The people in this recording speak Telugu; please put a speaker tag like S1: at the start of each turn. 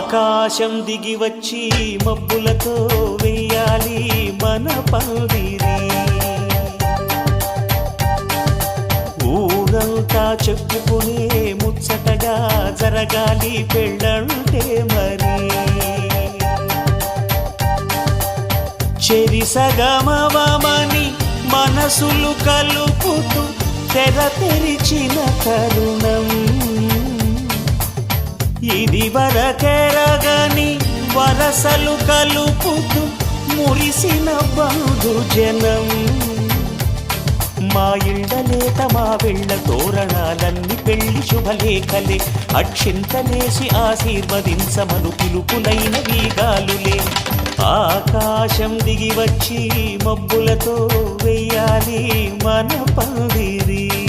S1: ఆకాశం దిగి వచ్చి మబ్బులతో వెయ్యాలి మన పందిరి. ఊరంతా చెప్పుకునే ముచ్చటగా జరగాలి పెళ్ళంటే మరి. చెరిసగమవమని మనసులు కలుపుతూ తెర తెరిచిన తరుణం. ఇది వరకెరగని వరసలు కలుపుతూ మురిసిన బంధుజనం. మా ఇళ్ళలేత మా వెళ్ళ తోరణాలన్నీ పెళ్లి శుభలేఖలే. అక్షింతలేసి ఆశీర్వదించమను పిలుపులైన వీగాలులే. ఆకాశం దిగి వచ్చి మబ్బులతో వెయ్యాలి మన పందిరి.